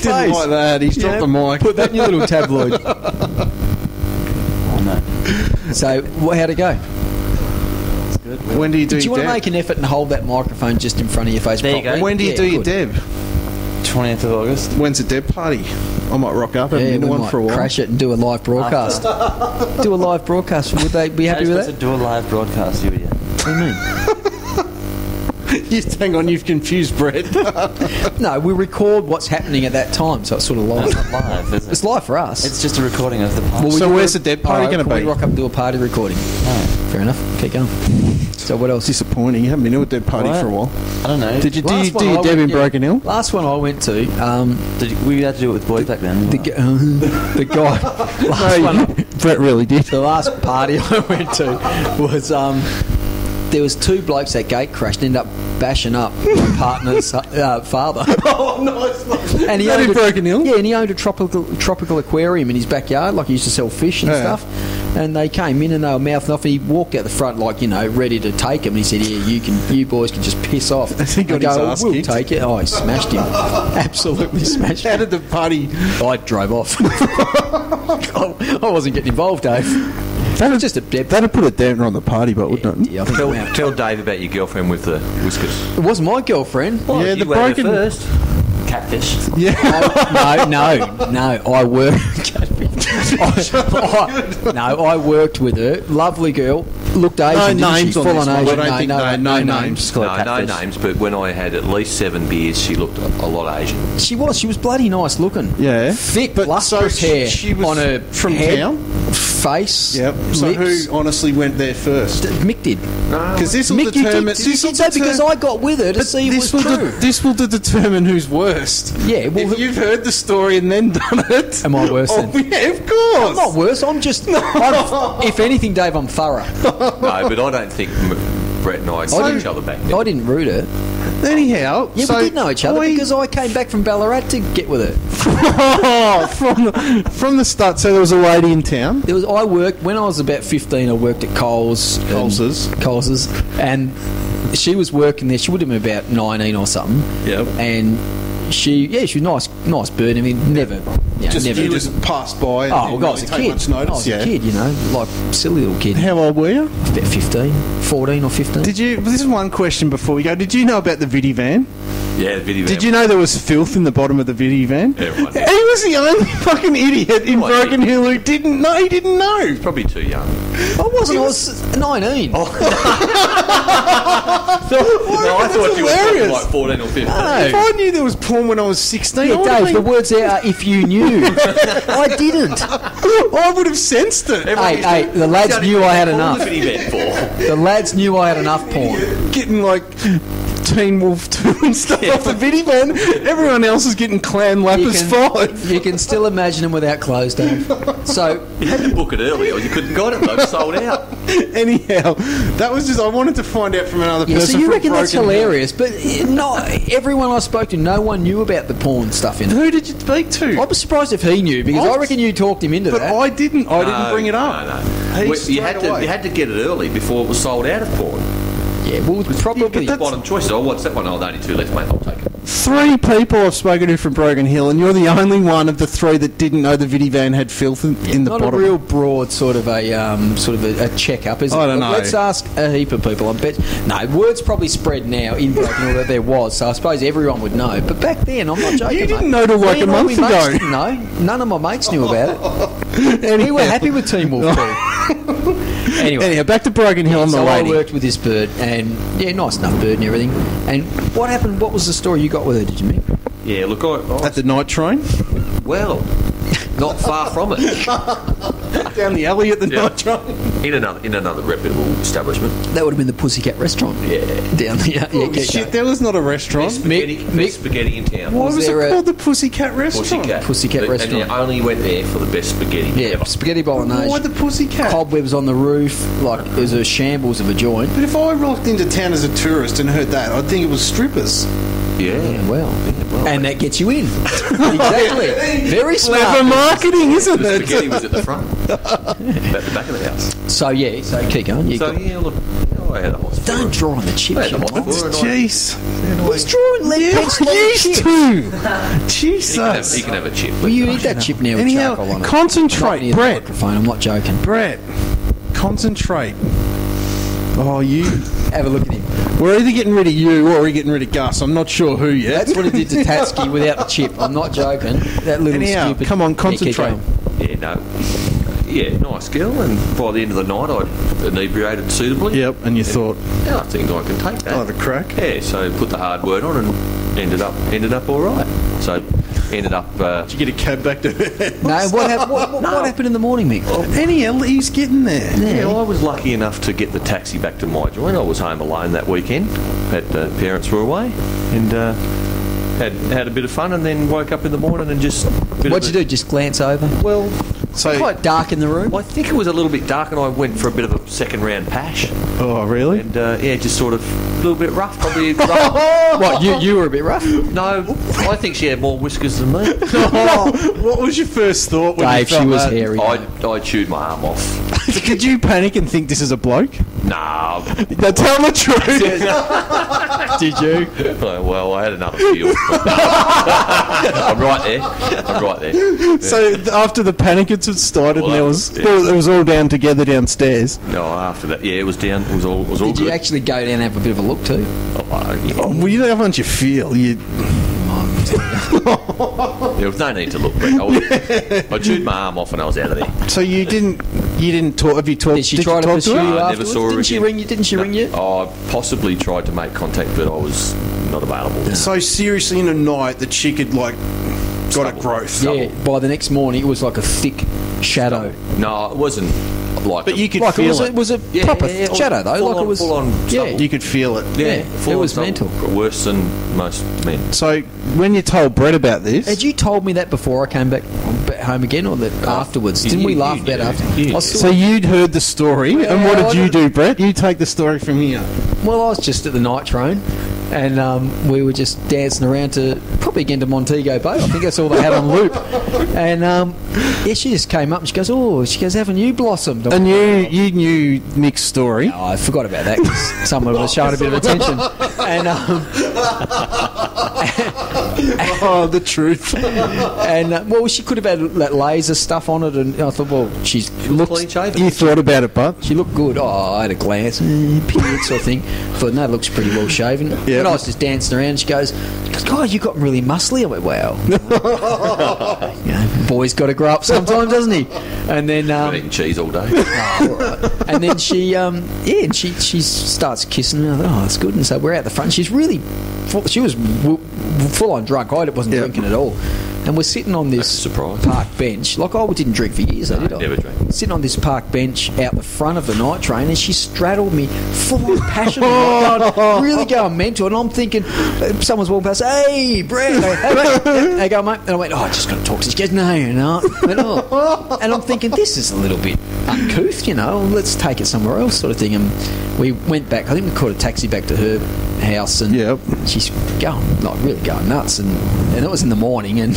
Didn't like that. He's dropped the mic. Put that in your little tabloid. Oh, no. So, how'd it go? It's good. When do you do Do you your want to deb? make an effort and hold that microphone just in front of your face There you properly? go. When do you Yeah, do your good. deb? 20th of August. When's the deb party? I might rock up and Yeah, into we one might for a while. crash it and do a live broadcast. Do a live broadcast. Would they be happy with How are you that? supposed to do a live broadcast, you idiot? What do you mean? Hang on, you've confused Brett. No, we record what's happening at that time, so it's sort of No, live. it's not live, is it? It's live for us. It's just a recording of the party. Well, we So do where's a- the deb party Alright, gonna can be? We rock up and do a party recording. Fair enough. Keep going. So what else? Disappointing. You haven't been to a deb party What? for a while. I don't know. Did you do, Last you one do I your deb went- in yeah. Broken Hill? Last one I went to, we had to do it with boys back then. the guy. Last one, Brett really did. the last party I went to was there was two blokes that gate crashed, ended up bashing up my partner's father. Oh, nice. And he That owned in Broken Hill? Yeah, and he owned a tropical aquarium in his backyard, like he used to sell fish and Yeah. stuff. And they came in and they were mouthing off, and he walked out the front like, ready to take him. And he said, "Yeah, you boys can just piss off." Has he got I his go, ass "We'll kicked?" take it." Oh, he smashed him. Absolutely smashed How him. did the party... I drove off. I wasn't getting involved, Dave. That was just a deb. That'd put a damper on the party, but wouldn't it? Yeah, I think it Tell Dave about your girlfriend with the whiskers. wasn't my girlfriend. Yeah, the you went broken... there first. Catfish. Yeah. No, I worked. I worked with her. Lovely girl. Looked Asian. No didn't she? names on Full this on one. Asian. I don't think no names. Just call it No, no catfish. names, but when I had at least 7 beers, she looked a lot Asian. She was bloody nice looking. Yeah. Thick, But lustrous so hair she was on her from head, town? face, Yep. So lips. who honestly went there first? Mick did. Because this will Mick, you determine... did say because I got with her to see it was true. This will determine who's worst. Yeah, well, if you've heard the story and then done it... Am I worse then? Yeah, of course. I'm not worse. I'm just. If anything, Dave, I'm thorough. No, but I don't think Brett and I knew each other back then. I didn't root her. Anyhow... Yeah, so we did know each other because I came back from Ballarat to get with her. from the start, so there was a lady in town. I worked when I was about 15. I worked at Coles, Coles's, and she was working there. She would have been about 19 or something. Yep. And she was nice bird. I mean, never, Just never. you just passed by. And Oh, didn't well, I was a really take kid. much notice. I was a kid, like silly little kid. How old were you? About 15, 14 or 15. Did you? This is one question before we go. Did you know about the Viddy van? Yeah, the video. Did you know there was filth in the bottom of the Viddy van? Everyone He did. was the only fucking idiot in What? Broken Hill who didn't know. He didn't know. Probably too young. I wasn't. I was 19. No, I thought you were hilarious. like 14 or 15. If I knew there was porn when I was 16, I Yeah, would have Dave, the been- words there are if you knew. I didn't. I would have sensed it. Hey, the lads knew I had enough. What was the event for? The lads knew I had enough porn. Getting like Teen Wolf 2 and stuff off the Viddy van. Everyone else is getting Clan Lappers 5. You can still imagine them without clothes, Dave. So, You had to book it early or you couldn't got it though, sold out. Anyhow, that was just, I wanted to find out from another yeah, person. so you from reckon that's Broken Hill. hilarious, but no, everyone I spoke to, no one knew about the porn stuff in it. Who did you speak to? I was surprised if he knew, because I reckon you talked him into But that. I didn't. I didn't bring it up. No. He Well, straight you had away. to get it early before it was sold out of porn. Yeah, well, probably. but Bottom choice. Oh, what's that one? Oh, only 2 left, mate. I'll take it. 3 people I've spoken to from Broken Hill, and you're the only one of the 3 that didn't know the Viddy van had filth in the Not bottom. a real broad sort of a check-up, is it? I don't know. Let's ask a heap of people. I bet. No, word's probably spread now in Broken Hill that there was, so I suppose everyone would know. But back then, I'm not joking. You didn't mate. know till like Me and a all month my mates ago. didn't know. None of my mates knew about it. And we were happy with Team Wolf 2. Anyway. Anyhow, back to Broken Hill and the So I lady. worked with this bird, and nice enough bird and everything. And what happened? What was the story you got with her? Did you meet? Yeah, look, At the night train? well, not far from it. Down the alley at the Yeah. night train? In another reputable establishment. That would have been the Pussycat restaurant. Yeah. Down there. Oh, shit, there was not a restaurant. Best spaghetti in town. Why Was was it there a- called the Pussycat restaurant? Pussycat restaurant. And I only went there for the best spaghetti Yeah, ever. spaghetti bolognese. Why the Pussycat? Cobwebs on the roof, like it was a shambles of a joint. But if I rocked into town as a tourist and heard that, I'd think it was strippers. Yeah. Well. well. And that gets you in. Exactly. Very Clever smart. marketing, isn't The it? spaghetti was at the front, at the back of the house. So, yeah, so keep going. You So got- yeah, look, I had a hot spot. Don't draw on the chip. I had a hot Sean. spot, and I- Jeez. Who's drawing lead You pencil on the used chip? to. Jesus. He can have a chip. Well, you need that chip now with Anyhow, charcoal on it. concentrate, Not near the Brett. microphone, I'm not joking. Brett, concentrate. Oh, you. Have a look at him. We're either getting rid of you or we're getting rid of Gus. I'm not sure who yet. That's what he did to Tatsky without the chip. I'm not joking. That little Anyhow, stupid... come on, Yeah, keep concentrate. going. Yeah, no. Yeah, nice girl, and by the end of the night, I inebriated suitably. Yep, and you thought, Yeah, I think I can take that. oh, the crack. Yeah, so put the hard word on and ended up all right. So ended up. Did you get a cab back to her? No, what happened in the morning, Mick? Anyhow, he's getting there. Yeah, I was lucky enough to get the taxi back to my joint. I was home alone that weekend. Had parents were away, and had a bit of fun, and then woke up in the morning and just. What'd you do? Just glance over? Well, So, Quite dark in the room. I think it was a little bit dark, and I went for a bit of a second round pash, oh, really? and yeah, just sort of a little bit rough, probably. Rough. What, you were a bit rough? No, I think she had more whiskers than me. What was your first thought when you Dave, felt she was that? hairy. I chewed my arm off. Did you panic and think this is a bloke? Nah. Now tell the truth. Did you? Well, I had another feel. I'm right there. So after the panic had started, Well, and it was all down together downstairs. No, after that, yeah, it was down. It was all Did good. you actually go down and have a bit of a look too? Yeah. Oh, well, you know how much you feel. You There was no need to look. I chewed my arm off and I was out of there. so you didn't talk. Have you talked? Did she you try to talk pursue her? you I never afterwards? saw her Didn't she again. ring you? Didn't she ring you? I possibly tried to make contact, but I was not available. So seriously, in a night, the chick had got a growth. Yeah. By the next morning, it was like a thick shadow. No, it wasn't like. But you could Like it feel was a Yeah, proper yeah, yeah. shadow though. Full Like on- it was full on yeah. stubble. You could feel it. Yeah, full it on was stubble. mental. Worse than most men. So when you told Brett about this, Had you told me that before I came back home again, or that afterwards? Didn't we you laugh knew. about it after? You I knew. saw- so you'd heard the story, and what Well, did I you do, Brett? You take the story from here. Well, I was just at the night train, and we were just dancing around to probably again to Montego Bay. I think that's all they had on loop. And yeah, she just came up and she goes, "Oh," she goes, "Haven't you blossomed?" And you knew Nick's story. Oh, I forgot about that 'cause someone was showing a bit of attention. And Oh, the truth. well, she could have had that laser stuff on it, and I thought, well, she looks. Clean shaven. You thought about it, but She looked good. Oh, I had a glance, period sort of thing. Thought, no, it looks pretty well shaven. Yeah. And I was just dancing around. She goes, "God, you got really muscly." I went, "Wow." You know, boy's got to grow up sometimes, doesn't he? And then, I've eaten cheese all day. and then she, and she starts kissing me. I thought, oh, that's good. And so we're out the front. She's really, she was full on drunk. I wasn't Yeah. drinking at all. And we're sitting on this That's a surprise. park bench. Like, I didn't drink for years, did I? never drank. Sitting on this park bench out the front of the night train, and she straddled me full on passion, like, really going mental. And I'm thinking, someone's walking past, "Hey, Brad." I go, "Hey, mate." They go, "Mate." And I went, "Oh, I just got to talk to you." She goes, "No, you're not." I went, "Oh." And I'm thinking, this is a little bit uncouth, you know, let's take it somewhere else, sort of thing. And we went back, I think we caught a taxi back to her house, and Yep. she's going, like, really going nuts. And it was in the morning, and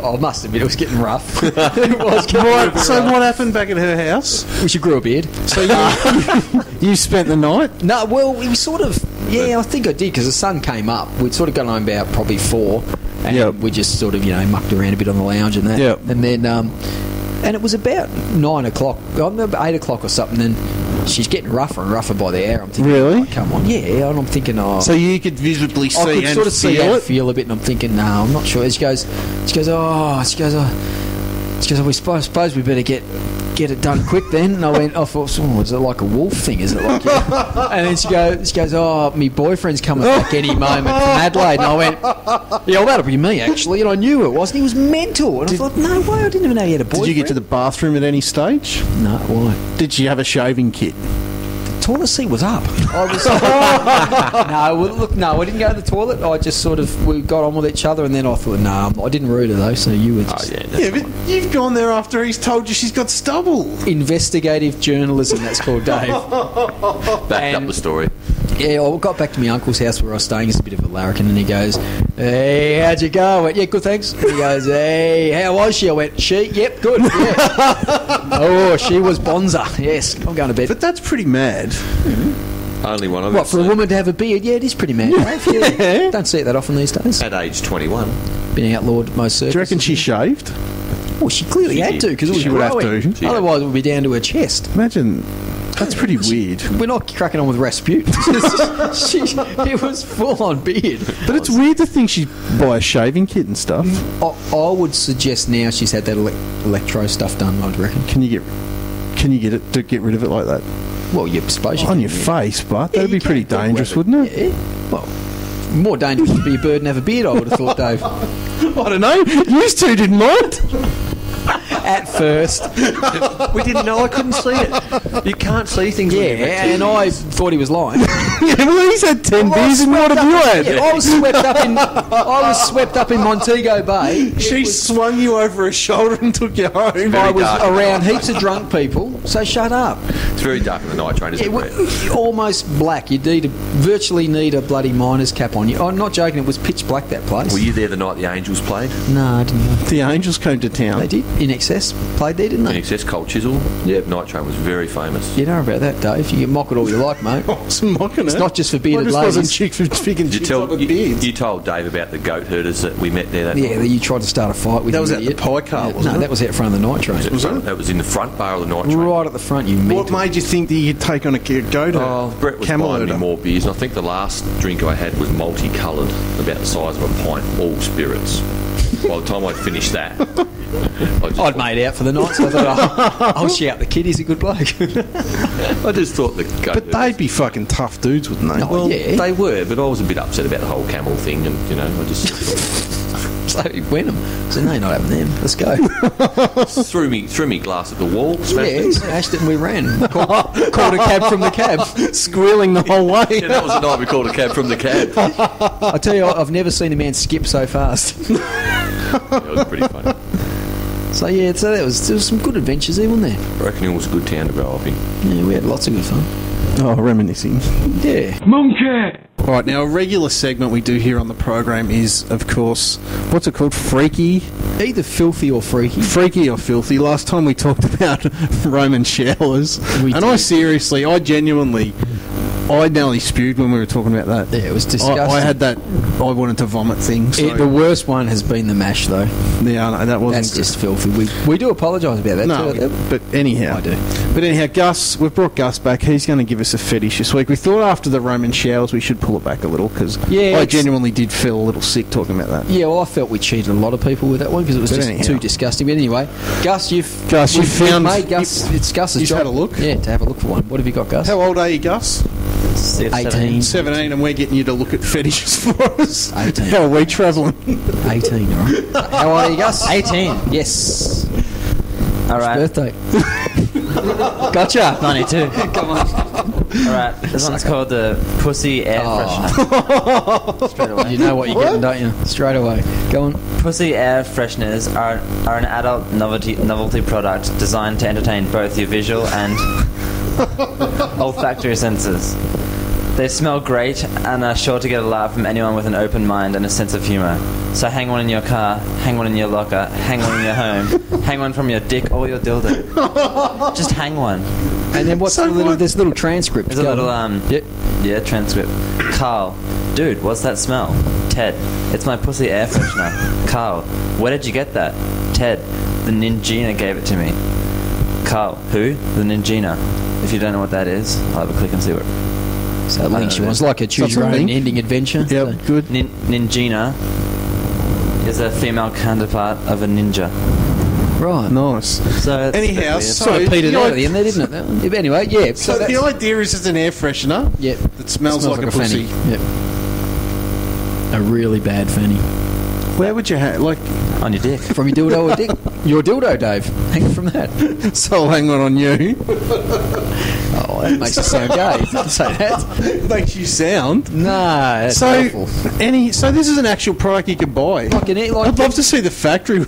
I must admit, it was getting rough. It was getting So what happened back at her house? She grew a beard. So you spent the night. No, well, we sort of, yeah, I think I did, because the sun came up. We'd sort of gone home about probably 4, and Yep. we just sort of, mucked around a bit on the lounge and that. Yep. And then, and it was about 9 o'clock, about 8 o'clock or something, and she's getting rougher and rougher by the hour. I'm thinking, Really? oh, come on, yeah, and I'm thinking, oh. So you could visibly see I could and sort of see feel and it. feel a bit, and I'm thinking, no, I'm not sure. She goes, we suppose we better get it done quick then. And I thought, oh, is it like a wolf thing? Is it like? And then she goes, oh, my boyfriend's coming back any moment from Adelaide. And I went, yeah, well, that'll be me actually. And I knew it wasn't. He was mental. And I thought, no way, I didn't even know he had a boyfriend. Did you get to the bathroom at any stage? No, why? Did she have a shaving kit? Toilet seat was up. I was no, I didn't go to the toilet. I just sort of, we got on with each other, and then I thought, I didn't rude her though. So you were just Yeah, but you've gone there after he's told you she's got stubble. investigative journalism. That's called, Dave. Backed up the story. Yeah, I got back to my uncle's house where I was staying. It's a bit of a larrikin, and he goes, "Hey, how'd you go?" I went, "Yeah, good, thanks." And he goes, "Hey, how was she?" I went, "She? Yep, good, yeah." Oh, she was bonza. Yes, I'm going to bed. But that's pretty mad. Only one I've What, ever for a seen. woman to have a beard? Yeah, it is pretty mad. Dave. Yeah. Don't see it that often these days. At age 21. Been outlawed at most circuses. Do you reckon she shaved? Well, she clearly She had did. to because it was She would have growing. to. She had- Otherwise, it would be down to her chest. Imagine. That's pretty weird. We're not cracking on with Rasputin. It was full on beard. But it's weird to think she'd buy a shaving kit and stuff. I would suggest now she's had that electro stuff done. I'd reckon. Can you get it to get rid of it like that? Well, you suppose you On can, your yeah. face, but Yeah, that'd you be pretty can. dangerous, wouldn't it? Yeah. Well, more dangerous to be a bird and have a beard. I would have thought, Dave. I don't know. You two didn't mind. At first, We didn't know. I couldn't see it. You can't see things yeah, when you're meant to. and I thought he was lying. Yeah, well, he's had 10 beers and what have you had? Yeah, I was swept up in Montego Bay. She swung you over her shoulder and took you home. I was dark. around heaps of drunk people, so shut up. It's very dark in the night train, isn't It it, was Brett? almost black. You virtually need a bloody miner's cap on you. I'm not joking. It was pitch black, that place. Were you there the night the Angels played? No, I didn't know. The Angels came to town. They did. In Excess played there, didn't In they? excess, Cold Chisel. Yep. Night train was very famous. You know about that, Dave. You can mock it all you like, mate. I was mocking It's it. not just for I bearded just wasn't ladies. chicks with big and Did you chicks tell up with you, beards. you told Dave about the goat herders that we met there that Yeah, night? you tried to start a fight with That you was at the idiot. pie cart, wasn't No, it? that was out front of the night train. Was it? That was in the front bar of the night train. Right at the front, you mental. What made you think that you'd take on a goat? Oh, Brett was camel buying me herder? more beers, and I think the last drink I had was multicoloured, about the size of a pint, all spirits. By the time I'd finished that, I'd made out for the night, so I thought, I'll shout the kid, he's a good bloke. I just thought the goat But they'd be fucking tough dudes, wouldn't they? No. well, yeah. they were, but I was a bit upset about the whole camel thing, and I just So he went them. So no, you're not having them. Let's go. threw me glass at the wall, smashed Yeah, it. smashed it and we ran. Called a cab from the cab. Squealing the whole way. Yeah, that was the night we called a cab from the cab. I tell you, I've never seen a man skip so fast. That was pretty funny. So yeah, so there was some good adventures there, wasn't there? I reckon it was a good town to grow up in. Yeah, we had lots of good fun. Oh, reminiscing. Yeah. All right, now a regular segment we do here on the program is, of course, what's it called? Freaky? Either filthy or freaky. Freaky or filthy. Last time we talked about Roman showers. We and did. I genuinely, I nearly spewed when we were talking about that. Yeah, it was disgusting. I had that, I wanted to vomit thing. So, The worst one has been the mash, though. yeah, no, that wasn't That's good. just filthy. We do apologise about that. No, too. but anyhow. I do. But anyhow, Gus, we've brought Gus back. He's going to give us a fetish this week. We thought after the Roman showers we should pull it back a little because Yeah, I it's- genuinely did feel a little sick talking about that. Yeah, well, I felt we cheated a lot of people with that one because it was But just anyhow. too disgusting. But anyway, Gus, you we've found- made Gus. It's Gus's you've job. had a look? Yeah, to have a look for one. What have you got, Gus? How old are you, Gus? 18. 17, and we're getting you to look at fetishes for us. 18. How are we travelling? 18, all right. How old are you, Gus? 18. Yes. All right. Birthday. Gotcha. 92. Come on. All right. This one's called the Pussy Air Oh. Freshener. Straight away. You know what you're getting, don't you? Straight away. Go on. Pussy air fresheners are an adult novelty product designed to entertain both your visual and olfactory senses. They smell great and are sure to get a laugh from anyone with an open mind and a sense of humour. So hang one in your car, hang one in your locker, hang one in your home, hang one from your dick or your dildo. Just hang one. And then what's So the little? what? There's a little transcript. There's a Go little on. yeah, transcript. Carl, dude, what's that smell? Ted, it's my pussy air freshener. Carl, where did you get that? Ted, the Ninjina gave it to me. Carl, who? The Ninjina. If you don't know what that is, I'll have a click and see what. So it links you. It's like a choose your own Something. ending adventure. Yep, good. Ninjina is a female counterpart of a ninja. Right. Nice. So it's Anyhow, a bit weird. so- Sort of petered the out at the end there, didn't it? That one? Yeah, but anyway, yeah. So that's- the idea is it's an air freshener yeah. that smells like a pussy. fanny. Yep. A really bad fanny. Where would you have, like, on your dick. From your dildo or dick? Your dildo, Dave. Hang it from that. so I'll hang one on you? Oh, that makes it sound gay. Don't say that. Makes you sound. No, that's So, awful. so this is an actual product you can buy. Like an, like I'd love to see the factory with